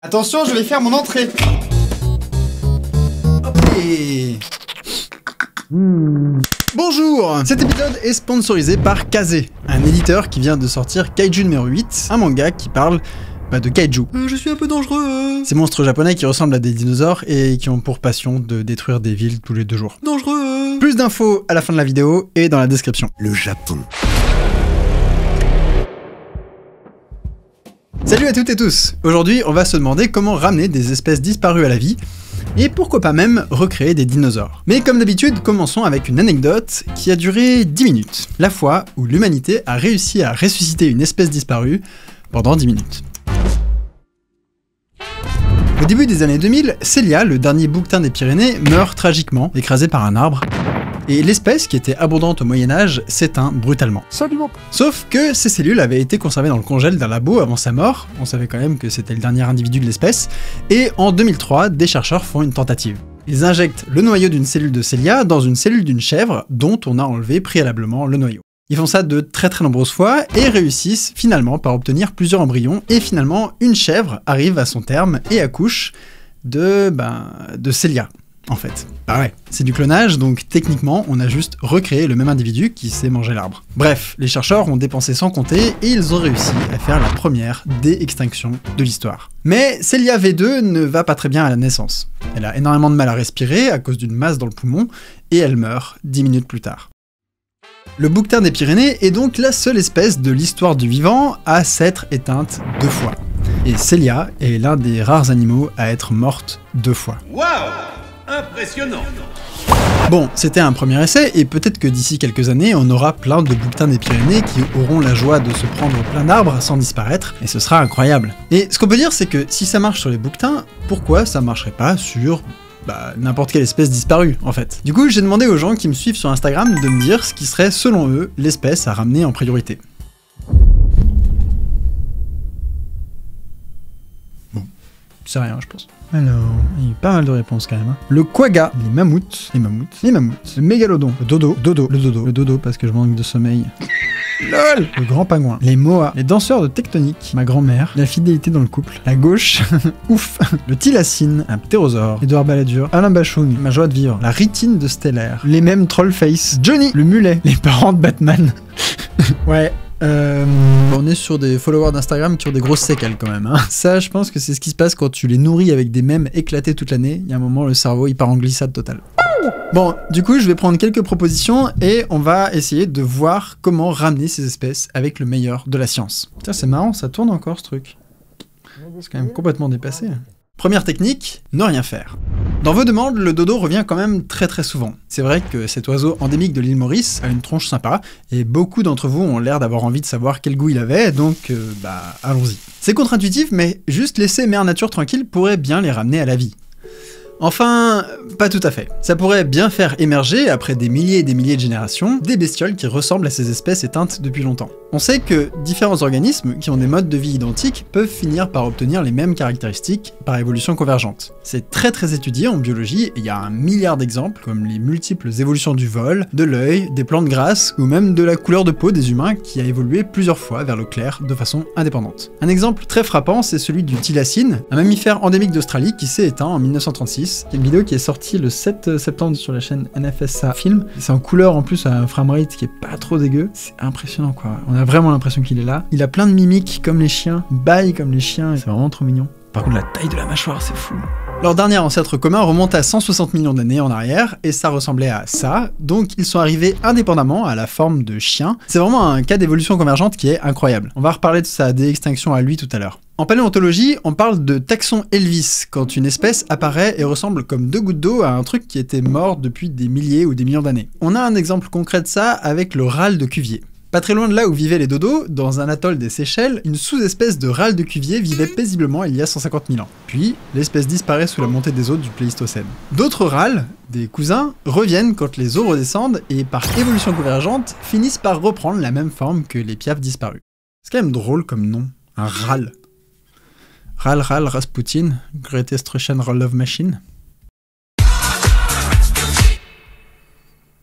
Attention, je vais faire mon entrée. Hop et... Bonjour! Cet épisode est sponsorisé par Kazé, un éditeur qui vient de sortir Kaiju numéro 8, un manga qui parle de kaiju. Je suis un peu dangereux. Ces monstres japonais qui ressemblent à des dinosaures et qui ont pour passion de détruire des villes tous les 2 jours. Dangereux. Plus d'infos à la fin de la vidéo et dans la description. Le Japon. Salut à toutes et tous! Aujourd'hui, on va se demander comment ramener des espèces disparues à la vie, et pourquoi pas même recréer des dinosaures. Mais comme d'habitude, commençons avec une anecdote qui a duré 10 minutes. La fois où l'humanité a réussi à ressusciter une espèce disparue pendant 10 minutes. Au début des années 2000, Célia, le dernier bouquetin des Pyrénées, meurt tragiquement, écrasé par un arbre. Et l'espèce, qui était abondante au Moyen-Âge, s'éteint brutalement. Sauf que ces cellules avaient été conservées dans le congèle d'un labo avant sa mort, on savait quand même que c'était le dernier individu de l'espèce, et en 2003, des chercheurs font une tentative. Ils injectent le noyau d'une cellule de Célia dans une cellule d'une chèvre dont on a enlevé préalablement le noyau. Ils font ça de très nombreuses fois et réussissent finalement par obtenir plusieurs embryons, et finalement une chèvre arrive à son terme et accouche de Célia. En fait. Bah ouais, c'est du clonage, donc techniquement, on a juste recréé le même individu qui s'est mangé l'arbre. Bref, les chercheurs ont dépensé sans compter et ils ont réussi à faire la première dé-extinction de l'histoire. Mais Célia V2 ne va pas très bien à la naissance. Elle a énormément de mal à respirer à cause d'une masse dans le poumon et elle meurt 10 minutes plus tard. Le bouquetin des Pyrénées est donc la seule espèce de l'histoire du vivant à s'être éteinte 2 fois. Et Célia est l'un des rares animaux à être morte 2 fois. Waouh! Impressionnant. Bon, c'était un premier essai, et peut-être que d'ici quelques années, on aura plein de bouquetins des Pyrénées qui auront la joie de se prendre plein d'arbres sans disparaître, et ce sera incroyable. Et ce qu'on peut dire, c'est que si ça marche sur les bouquetins, pourquoi ça marcherait pas sur n'importe quelle espèce disparue, en fait. Du coup, j'ai demandé aux gens qui me suivent sur Instagram de me dire ce qui serait, selon eux, l'espèce à ramener en priorité. Bon, c'est rien, je pense. Alors, il y a eu pas mal de réponses quand même. Hein. Le quagga, les mammouths, le mégalodon, le dodo parce que je manque de sommeil. LOL. Le grand pingouin, les moas, les danseurs de tectonique, ma grand-mère, la fidélité dans le couple, la gauche, ouf, le thylacine, un ptérosaure, Édouard Balladur, Alain Bachung, ma joie de vivre, la ritine de Stellaire, les mêmes Trollface, Johnny, le mulet, les parents de Batman. Ouais. On est sur des followers d'Instagram qui ont des grosses séquelles quand même. Hein. Ça, je pense que c'est ce qui se passe quand tu les nourris avec des mèmes éclatés toute l'année. Il y a un moment, le cerveau, il part en glissade totale. Bon, du coup, je vais prendre quelques propositions et on va essayer de voir comment ramener ces espèces avec le meilleur de la science. Putain, c'est marrant, ça tourne encore ce truc. C'est quand même complètement dépassé. Première technique, ne rien faire. Dans vos demandes, le dodo revient quand même très souvent. C'est vrai que cet oiseau endémique de l'île Maurice a une tronche sympa, et beaucoup d'entre vous ont l'air d'avoir envie de savoir quel goût il avait, donc allons-y. C'est contre-intuitif, mais juste laisser Mère Nature tranquille pourrait bien les ramener à la vie. Enfin, pas tout à fait. Ça pourrait bien faire émerger, après des milliers et des milliers de générations, des bestioles qui ressemblent à ces espèces éteintes depuis longtemps. On sait que différents organismes qui ont des modes de vie identiques peuvent finir par obtenir les mêmes caractéristiques par évolution convergente. C'est très étudié en biologie et il y a un milliard d'exemples, comme les multiples évolutions du vol, de l'œil, des plantes grasses ou même de la couleur de peau des humains qui a évolué plusieurs fois vers le clair de façon indépendante. Un exemple très frappant, c'est celui du thylacine, un mammifère endémique d'Australie qui s'est éteint en 1936. Il y a une vidéo qui est sortie le 7 septembre sur la chaîne NFSA Film. C'est en couleur en plus à un framerate qui est pas trop dégueu. C'est impressionnant quoi. On a vraiment l'impression qu'il est là. Il a plein de mimiques comme les chiens, il baille comme les chiens, et c'est vraiment trop mignon. Par contre la taille de la mâchoire c'est fou. Leur dernier ancêtre commun remonte à 160 millions d'années en arrière, et ça ressemblait à ça, donc ils sont arrivés indépendamment à la forme de chien. C'est vraiment un cas d'évolution convergente qui est incroyable. On va reparler de sa dé-extinction à lui tout à l'heure. En paléontologie, on parle de taxon Elvis, quand une espèce apparaît et ressemble comme 2 gouttes d'eau à un truc qui était mort depuis des milliers ou des millions d'années. On a un exemple concret de ça avec le râle de Cuvier. Pas très loin de là où vivaient les dodos, dans un atoll des Seychelles, une sous-espèce de râle de Cuvier vivait paisiblement il y a 150 000 ans. Puis, l'espèce disparaît sous la montée des eaux du Pléistocène. D'autres râles, des cousins, reviennent quand les eaux redescendent et, par évolution convergente, finissent par reprendre la même forme que les piafs disparus. C'est quand même drôle comme nom, un râle. Ral Rasputin, Greatest Russian Love Machine.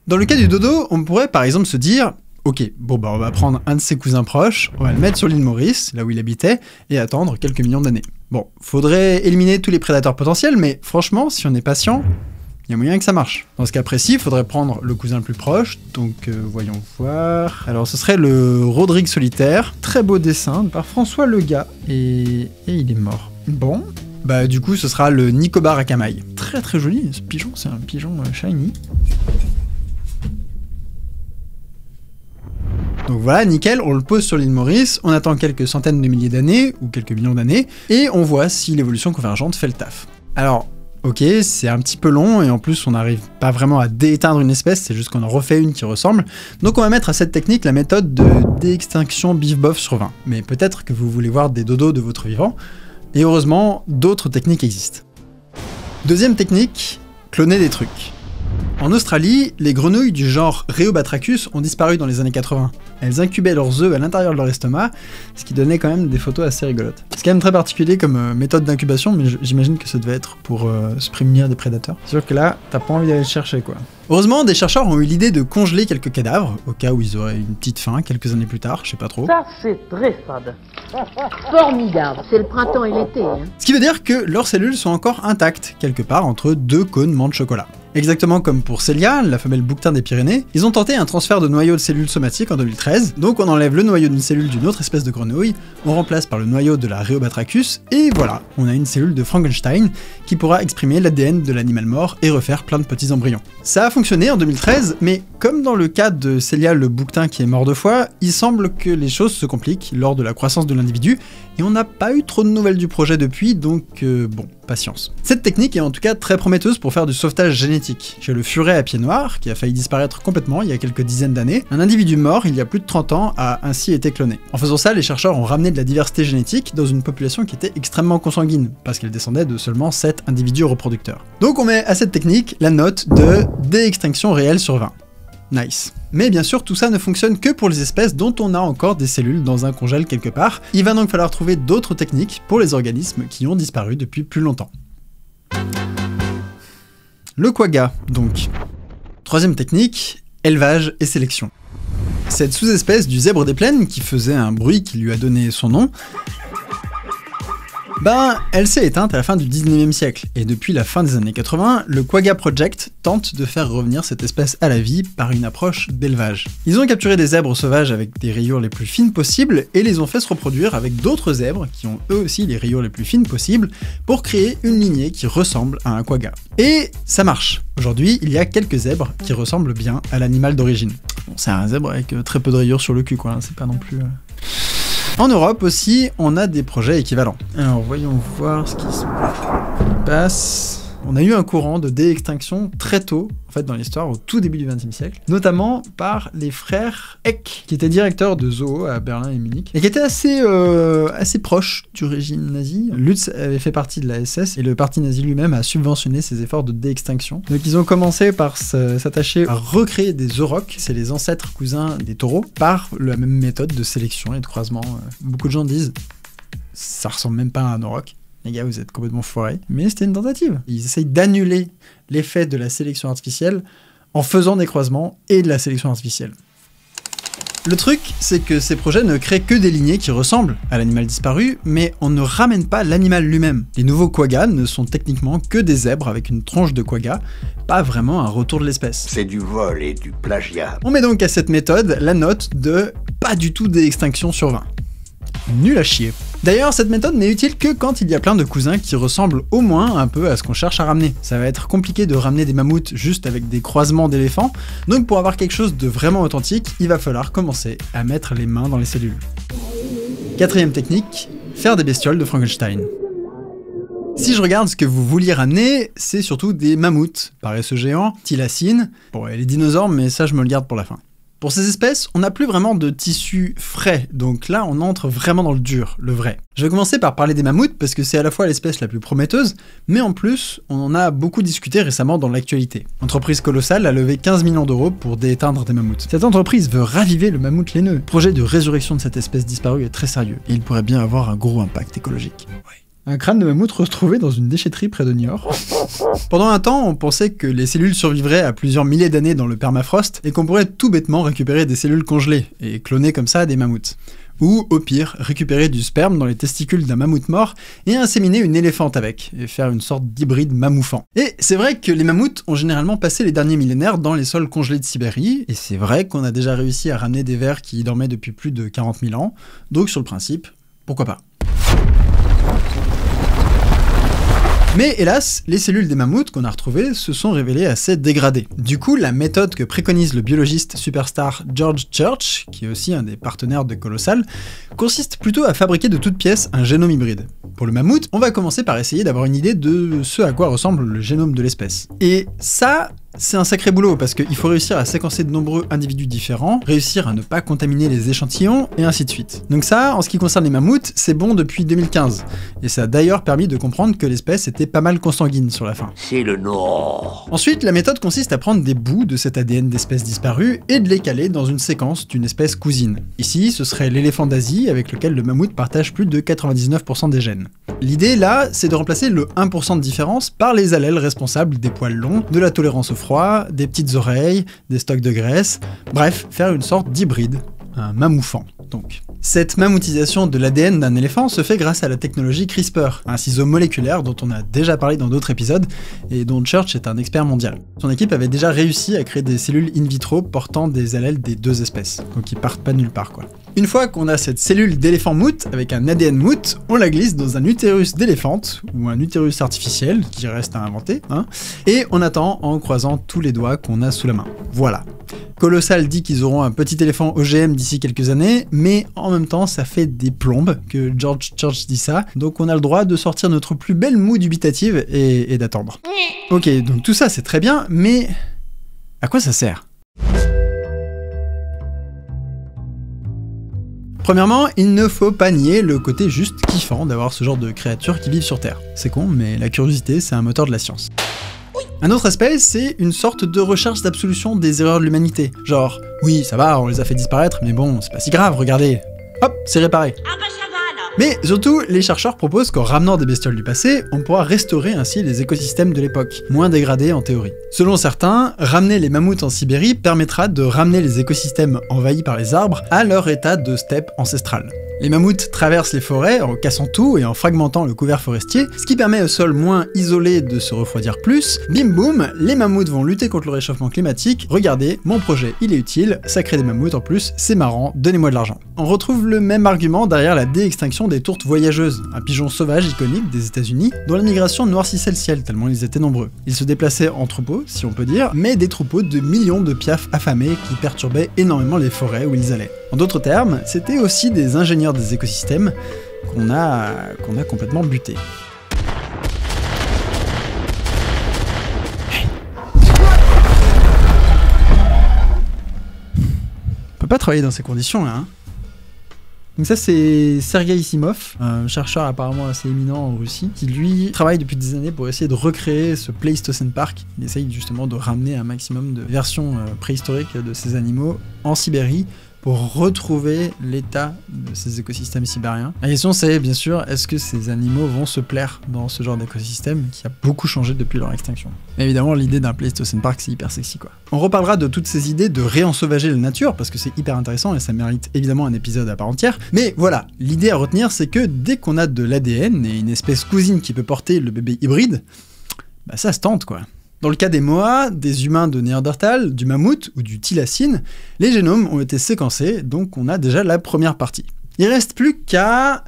Dans le cas du dodo, on pourrait par exemple se dire Ok, bon bah on va prendre un de ses cousins proches, on va le mettre sur l'île Maurice, là où il habitait, et attendre quelques millions d'années. Bon, faudrait éliminer tous les prédateurs potentiels, mais franchement, si on est patient, il y a moyen que ça marche. Dans ce cas précis, il faudrait prendre le cousin le plus proche, donc voyons voir. Alors ce serait le Rodrigue solitaire, très beau dessin par François Lega, et il est mort. Bon, bah du coup ce sera le Nicobar Akamai. Très très joli, ce pigeon, c'est un pigeon shiny. Donc voilà, nickel, on le pose sur l'île Maurice, on attend quelques centaines de milliers d'années, ou quelques millions d'années, et on voit si l'évolution convergente fait le taf. Alors, ok, c'est un petit peu long, et en plus on n'arrive pas vraiment à dééteindre une espèce, c'est juste qu'on en refait une qui ressemble. Donc on va mettre à cette technique la méthode de déextinction bif-bof sur 20. Mais peut-être que vous voulez voir des dodos de votre vivant, et heureusement, d'autres techniques existent. Deuxième technique, cloner des trucs. En Australie, les grenouilles du genre Rheobatrachus ont disparu dans les années 80. Elles incubaient leurs œufs à l'intérieur de leur estomac, ce qui donnait quand même des photos assez rigolotes. C'est quand même très particulier comme méthode d'incubation, mais j'imagine que ça devait être pour se prémunir des prédateurs. C'est sûr que là, t'as pas envie d'aller le chercher, quoi. Heureusement, des chercheurs ont eu l'idée de congeler quelques cadavres, au cas où ils auraient une petite faim quelques années plus tard, je sais pas trop. Ça, c'est très fade. Formidable, c'est le printemps et l'été. Hein. Ce qui veut dire que leurs cellules sont encore intactes, quelque part entre deux cônes de chocolat. Exactement comme pour Célia, la femelle bouquetin des Pyrénées, ils ont tenté un transfert de noyau de cellules somatiques en 2013, donc on enlève le noyau d'une cellule d'une autre espèce de grenouille, on remplace par le noyau de la Rheobatrachus, et voilà, on a une cellule de Frankenstein qui pourra exprimer l'ADN de l'animal mort et refaire plein de petits embryons. Ça a fonctionné en 2013, mais comme dans le cas de Célia le bouquetin qui est mort 2 fois, il semble que les choses se compliquent lors de la croissance de l'individu, et on n'a pas eu trop de nouvelles du projet depuis, donc bon, patience. Cette technique est en tout cas très prometteuse pour faire du sauvetage génétique. Chez le furet à pied noir, qui a failli disparaître complètement il y a quelques dizaines d'années, un individu mort il y a plus de 30 ans a ainsi été cloné. En faisant ça, les chercheurs ont ramené de la diversité génétique dans une population qui était extrêmement consanguine, parce qu'elle descendait de seulement 7 individus reproducteurs. Donc on met à cette technique la note de déextinction réelle sur 20. Nice. Mais bien sûr, tout ça ne fonctionne que pour les espèces dont on a encore des cellules dans un congèle quelque part. Il va donc falloir trouver d'autres techniques pour les organismes qui ont disparu depuis plus longtemps. Le quagga, donc. Troisième technique, élevage et sélection. Cette sous-espèce du zèbre des plaines, qui faisait un bruit qui lui a donné son nom, elle s'est éteinte à la fin du 19e siècle, et depuis la fin des années 80, le Quagga Project tente de faire revenir cette espèce à la vie par une approche d'élevage. Ils ont capturé des zèbres sauvages avec des rayures les plus fines possibles, et les ont fait se reproduire avec d'autres zèbres qui ont eux aussi les rayures les plus fines possibles, pour créer une lignée qui ressemble à un quagga. Et ça marche. Aujourd'hui, il y a quelques zèbres qui ressemblent bien à l'animal d'origine. Bon, c'est un zèbre avec très peu de rayures sur le cul, quoi, c'est pas non plus... En Europe aussi, on a des projets équivalents. Alors voyons voir ce qui se passe. On a eu un courant de déextinction très tôt, en fait dans l'histoire, au tout début du XXe siècle, notamment par les frères Eck, qui étaient directeurs de zoo à Berlin et Munich, et qui étaient assez proches du régime nazi. Lutz avait fait partie de la SS, et le parti nazi lui-même a subventionné ses efforts de déextinction. Donc ils ont commencé par s'attacher à recréer des aurochs, c'est les ancêtres cousins des taureaux, par la même méthode de sélection et de croisement. Beaucoup de gens disent, ça ressemble même pas à un auroch. Les gars, vous êtes complètement foirés. Mais c'était une tentative. Ils essayent d'annuler l'effet de la sélection artificielle en faisant des croisements et de la sélection artificielle. Le truc, c'est que ces projets ne créent que des lignées qui ressemblent à l'animal disparu, mais on ne ramène pas l'animal lui-même. Les nouveaux quaggas ne sont techniquement que des zèbres avec une tronche de quagga, pas vraiment un retour de l'espèce. C'est du vol et du plagiat. On met donc à cette méthode la note de pas du tout déextinction sur 20. Nul à chier. D'ailleurs, cette méthode n'est utile que quand il y a plein de cousins qui ressemblent au moins un peu à ce qu'on cherche à ramener. Ça va être compliqué de ramener des mammouths juste avec des croisements d'éléphants, donc pour avoir quelque chose de vraiment authentique, il va falloir commencer à mettre les mains dans les cellules. Quatrième technique, faire des bestioles de Frankenstein. Si je regarde ce que vous vouliez ramener, c'est surtout des mammouths, paresseux géants, thylacines, bon et les dinosaures, mais ça je me le garde pour la fin. Pour ces espèces, on n'a plus vraiment de tissu frais, donc là on entre vraiment dans le dur, le vrai. Je vais commencer par parler des mammouths parce que c'est à la fois l'espèce la plus prometteuse, mais en plus, on en a beaucoup discuté récemment dans l'actualité. Entreprise colossale a levé 15 millions d'euros pour dééteindre des mammouths. Cette entreprise veut raviver le mammouth laineux. Le projet de résurrection de cette espèce disparue est très sérieux, et il pourrait bien avoir un gros impact écologique. Ouais. Un crâne de mammouth retrouvé dans une déchetterie près de Niort. Pendant un temps, on pensait que les cellules survivraient à plusieurs milliers d'années dans le permafrost et qu'on pourrait tout bêtement récupérer des cellules congelées et cloner comme ça des mammouths. Ou, au pire, récupérer du sperme dans les testicules d'un mammouth mort et inséminer une éléphante avec, et faire une sorte d'hybride mammouthant. Et c'est vrai que les mammouths ont généralement passé les derniers millénaires dans les sols congelés de Sibérie, et c'est vrai qu'on a déjà réussi à ramener des vers qui y dormaient depuis plus de 40 000 ans, donc sur le principe, pourquoi pas. Mais hélas, les cellules des mammouths qu'on a retrouvées se sont révélées assez dégradées. Du coup, la méthode que préconise le biologiste superstar George Church, qui est aussi un des partenaires de Colossal, consiste plutôt à fabriquer de toutes pièces un génome hybride. Pour le mammouth, on va commencer par essayer d'avoir une idée de ce à quoi ressemble le génome de l'espèce. Et ça, c'est un sacré boulot, parce qu'il faut réussir à séquencer de nombreux individus différents, réussir à ne pas contaminer les échantillons, et ainsi de suite. Donc ça, en ce qui concerne les mammouths, c'est bon depuis 2015. Et ça a d'ailleurs permis de comprendre que l'espèce était pas mal consanguine sur la fin. C'est le Nord. Ensuite, la méthode consiste à prendre des bouts de cet ADN d'espèces disparues et de les caler dans une séquence d'une espèce cousine. Ici, ce serait l'éléphant d'Asie, avec lequel le mammouth partage plus de 99% des gènes. L'idée, là, c'est de remplacer le 1% de différence par les allèles responsables des poils longs, de la tolérance au froid, des petites oreilles, des stocks de graisse, bref, faire une sorte d'hybride, un mammouthant donc. Cette mammoutisation de l'ADN d'un éléphant se fait grâce à la technologie CRISPR, un ciseau moléculaire dont on a déjà parlé dans d'autres épisodes et dont Church est un expert mondial. Son équipe avait déjà réussi à créer des cellules in vitro portant des allèles des deux espèces, donc ils partent pas nulle part quoi. Une fois qu'on a cette cellule d'éléphant mout avec un ADN mout, on la glisse dans un utérus d'éléphante, ou un utérus artificiel, qui reste à inventer, et on attend en croisant tous les doigts qu'on a sous la main. Voilà. Colossal dit qu'ils auront un petit éléphant OGM d'ici quelques années, mais en même temps ça fait des plombes que George Church dit ça, donc on a le droit de sortir notre plus belle moue dubitative et d'attendre. Ok, donc tout ça c'est très bien, mais à quoi ça sert ? Premièrement, il ne faut pas nier le côté juste kiffant d'avoir ce genre de créatures qui vivent sur Terre. C'est con, mais la curiosité, c'est un moteur de la science. Un autre aspect, c'est une sorte de recherche d'absolution des erreurs de l'humanité. Genre, oui, ça va, on les a fait disparaître, mais bon, c'est pas si grave, regardez. Hop, c'est réparé. Ah bah ça va alors. Mais surtout, les chercheurs proposent qu'en ramenant des bestioles du passé, on pourra restaurer ainsi les écosystèmes de l'époque, moins dégradés en théorie. Selon certains, ramener les mammouths en Sibérie permettra de ramener les écosystèmes envahis par les arbres à leur état de steppe ancestrale. Les mammouths traversent les forêts en cassant tout et en fragmentant le couvert forestier, ce qui permet au sol moins isolé de se refroidir plus. Bim boum, les mammouths vont lutter contre le réchauffement climatique. Regardez, mon projet il est utile, ça crée des mammouths en plus, c'est marrant, donnez-moi de l'argent. On retrouve le même argument derrière la déextinction des tourtes voyageuses, un pigeon sauvage iconique des États-Unis dont la migration noircissait le ciel tellement ils étaient nombreux. Ils se déplaçaient en troupeaux, si on peut dire, mais des troupeaux de millions de piafs affamés qui perturbaient énormément les forêts où ils allaient. En d'autres termes, c'était aussi des ingénieurs des écosystèmes qu'on a complètement butés. On peut pas travailler dans ces conditions là, hein. Donc ça c'est Sergei Simov, un chercheur apparemment assez éminent en Russie, qui lui travaille depuis des années pour essayer de recréer ce Pleistocène Park. Il essaye justement de ramener un maximum de versions préhistoriques de ces animaux en Sibérie, pour retrouver l'état de ces écosystèmes sibériens. La question c'est, bien sûr, est-ce que ces animaux vont se plaire dans ce genre d'écosystème qui a beaucoup changé depuis leur extinction. Mais évidemment, l'idée d'un Pleistocène Park, c'est hyper sexy, quoi. On reparlera de toutes ces idées de réensauvager la nature, parce que c'est hyper intéressant et ça mérite évidemment un épisode à part entière. Mais voilà, l'idée à retenir, c'est que dès qu'on a de l'ADN et une espèce cousine qui peut porter le bébé hybride, bah ça se tente, quoi. Dans le cas des Moas, des humains de Néandertal, du mammouth ou du thylacine, les génomes ont été séquencés, donc on a déjà la première partie. Il reste plus qu'à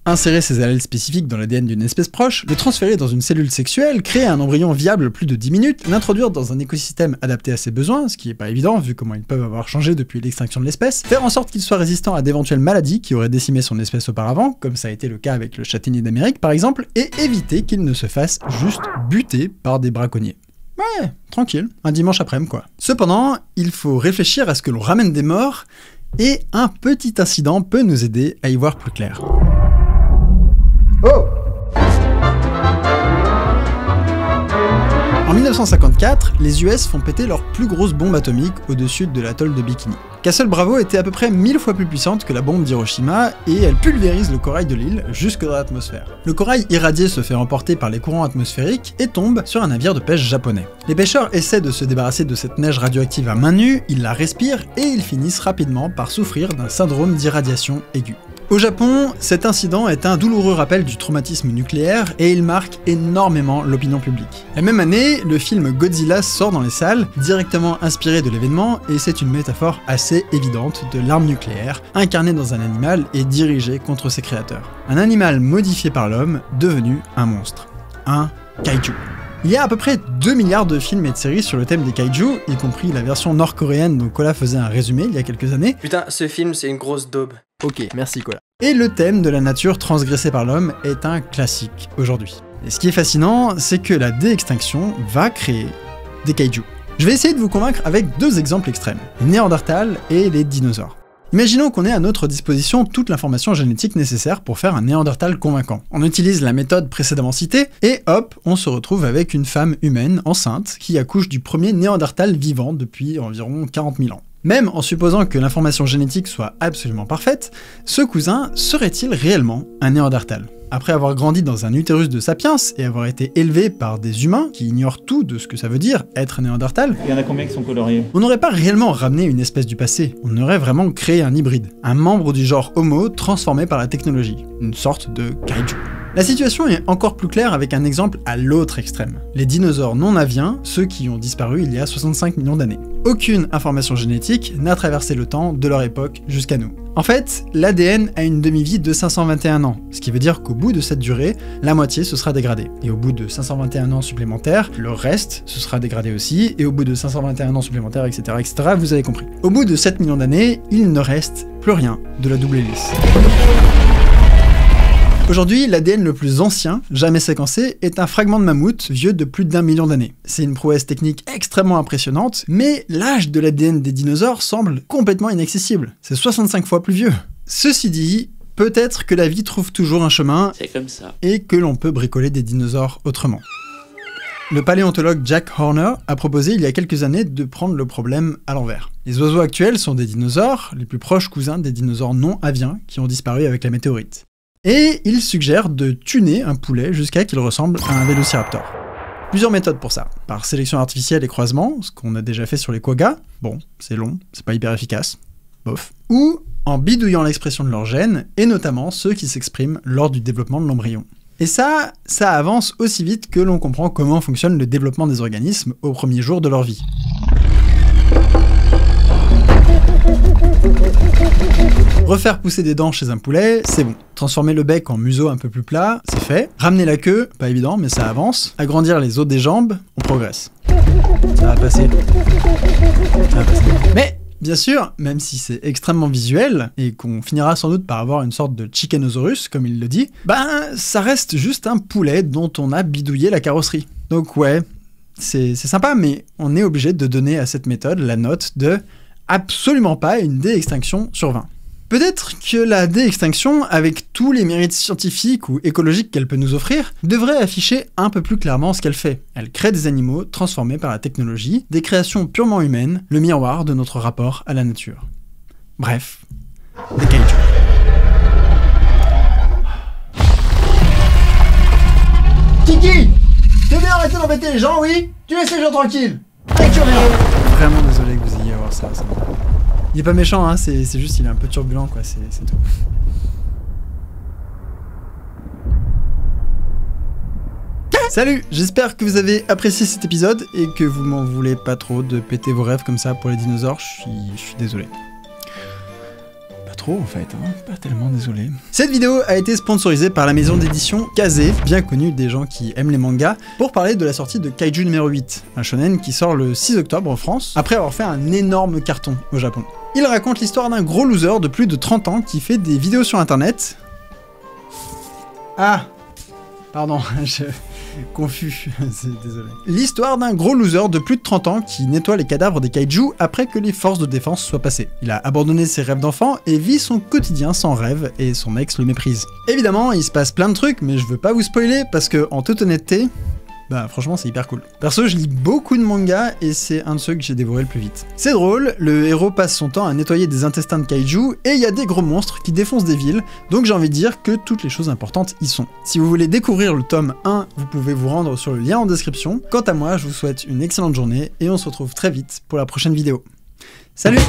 insérer ces allèles spécifiques dans l'ADN d'une espèce proche, le transférer dans une cellule sexuelle, créer un embryon viable plus de 10 minutes, l'introduire dans un écosystème adapté à ses besoins, ce qui est pas évident vu comment ils peuvent avoir changé depuis l'extinction de l'espèce, faire en sorte qu'il soit résistant à d'éventuelles maladies qui auraient décimé son espèce auparavant, comme ça a été le cas avec le châtaignier d'Amérique par exemple, et éviter qu'il ne se fasse juste buter par des braconniers. Ouais, tranquille, un dimanche après-midi quoi. Cependant, il faut réfléchir à ce que l'on ramène des morts, et un petit incident peut nous aider à y voir plus clair. Oh ! En 1954, les US font péter leur plus grosse bombe atomique au-dessus de l'atoll de Bikini. Castle Bravo était à peu près 1000 fois plus puissante que la bombe d'Hiroshima et elle pulvérise le corail de l'île jusque dans l'atmosphère. Le corail irradié se fait emporter par les courants atmosphériques et tombe sur un navire de pêche japonais. Les pêcheurs essaient de se débarrasser de cette neige radioactive à main nue, ils la respirent et ils finissent rapidement par souffrir d'un syndrome d'irradiation aiguë. Au Japon, cet incident est un douloureux rappel du traumatisme nucléaire et il marque énormément l'opinion publique. La même année, le film Godzilla sort dans les salles, directement inspiré de l'événement, et c'est une métaphore assez évidente de l'arme nucléaire, incarnée dans un animal et dirigée contre ses créateurs. Un animal modifié par l'homme, devenu un monstre. Un kaiju. Il y a à peu près 2 milliards de films et de séries sur le thème des kaiju, y compris la version nord-coréenne dont Cola faisait un résumé il y a quelques années. Putain, ce film c'est une grosse daube. Ok, merci Cola. Et le thème de la nature transgressée par l'homme est un classique aujourd'hui. Et ce qui est fascinant, c'est que la dé-extinction va créer des kaiju. Je vais essayer de vous convaincre avec 2 exemples extrêmes, les Néandertals et les dinosaures. Imaginons qu'on ait à notre disposition toute l'information génétique nécessaire pour faire un Néandertal convaincant. On utilise la méthode précédemment citée, et hop, on se retrouve avec une femme humaine enceinte qui accouche du premier Néandertal vivant depuis environ 40 000 ans. Même en supposant que l'information génétique soit absolument parfaite, ce cousin serait-il réellement un Néandertal ? Après avoir grandi dans un utérus de sapiens et avoir été élevé par des humains qui ignorent tout de ce que ça veut dire être Néandertal, il y en a combien qui sont coloriés ? On n'aurait pas réellement ramené une espèce du passé, on aurait vraiment créé un hybride, un membre du genre Homo transformé par la technologie, une sorte de kaiju. La situation est encore plus claire avec un exemple à l'autre extrême. Les dinosaures non aviens, ceux qui ont disparu il y a 65 millions d'années. Aucune information génétique n'a traversé le temps de leur époque jusqu'à nous. En fait, l'ADN a une demi-vie de 521 ans, ce qui veut dire qu'au bout de cette durée, la moitié se sera dégradée. Et au bout de 521 ans supplémentaires, le reste se sera dégradé aussi, et au bout de 521 ans supplémentaires, etc., etc., vous avez compris. Au bout de 7 millions d'années, il ne reste plus rien de la double hélice. Aujourd'hui, l'ADN le plus ancien, jamais séquencé, est un fragment de mammouth vieux de plus d'1 million d'années. C'est une prouesse technique extrêmement impressionnante, mais l'âge de l'ADN des dinosaures semble complètement inaccessible. C'est 65 fois plus vieux. Ceci dit, peut-être que la vie trouve toujours un chemin, C'est comme ça. et que l'on peut bricoler des dinosaures autrement. Le paléontologue Jack Horner a proposé il y a quelques années de prendre le problème à l'envers. Les oiseaux actuels sont des dinosaures, les plus proches cousins des dinosaures non aviens qui ont disparu avec la météorite. Et il suggère de tuner un poulet jusqu'à qu'il ressemble à un vélociraptor. Plusieurs méthodes pour ça. Par sélection artificielle et croisement, ce qu'on a déjà fait sur les quaggas, bon, c'est long, c'est pas hyper efficace, bof. Ou en bidouillant l'expression de leurs gènes, et notamment ceux qui s'expriment lors du développement de l'embryon. Et ça avance aussi vite que l'on comprend comment fonctionne le développement des organismes au premier jour de leur vie. Refaire pousser des dents chez un poulet, c'est bon. Transformer le bec en museau un peu plus plat, c'est fait. Ramener la queue, pas évident, mais ça avance. Agrandir les os des jambes, on progresse. Ça va passer. Ça va passer. Mais, bien sûr, même si c'est extrêmement visuel, et qu'on finira sans doute par avoir une sorte de Chickenosaurus, comme il le dit, ça reste juste un poulet dont on a bidouillé la carrosserie. Donc ouais, c'est sympa, mais on est obligé de donner à cette méthode la note de absolument pas une dé-extinction sur 20. Peut-être que la dé-extinction, avec tous les mérites scientifiques ou écologiques qu'elle peut nous offrir, devrait afficher un peu plus clairement ce qu'elle fait. Elle crée des animaux transformés par la technologie, des créations purement humaines, le miroir de notre rapport à la nature. Bref, des kaiju. Kiki! Tu veux bien arrêter d'embêter les gens, oui? Tu laisses les gens tranquilles! Allez, tu reviens! Vraiment désolé que vous ayez à voir ça. Il est pas méchant, hein, c'est juste il est un peu turbulent, quoi, c'est tout. Salut, j'espère que vous avez apprécié cet épisode et que vous m'en voulez pas trop de péter vos rêves comme ça pour les dinosaures, je suis désolé. Pas trop en fait, hein, pas tellement désolé. Cette vidéo a été sponsorisée par la maison d'édition Kazé, bien connue des gens qui aiment les mangas, pour parler de la sortie de Kaiju numéro 8, un shonen qui sort le 6 octobre en France, après avoir fait un énorme carton au Japon. Il raconte l'histoire d'un gros loser de plus de 30 ans qui fait des vidéos sur internet. Ah, pardon, je... confus, désolé. L'histoire d'un gros loser de plus de 30 ans qui nettoie les cadavres des kaiju après que les forces de défense soient passées. Il a abandonné ses rêves d'enfant et vit son quotidien sans rêve et son ex le méprise. Évidemment, il se passe plein de trucs, mais je veux pas vous spoiler parce que, en toute honnêteté, Bah franchement c'est hyper cool. Perso je lis beaucoup de mangas et c'est un de ceux que j'ai dévoré le plus vite. C'est drôle, le héros passe son temps à nettoyer des intestins de kaiju et il y a des gros monstres qui défoncent des villes, donc j'ai envie de dire que toutes les choses importantes y sont. Si vous voulez découvrir le tome 1, vous pouvez vous rendre sur le lien en description. Quant à moi, je vous souhaite une excellente journée et on se retrouve très vite pour la prochaine vidéo. Salut!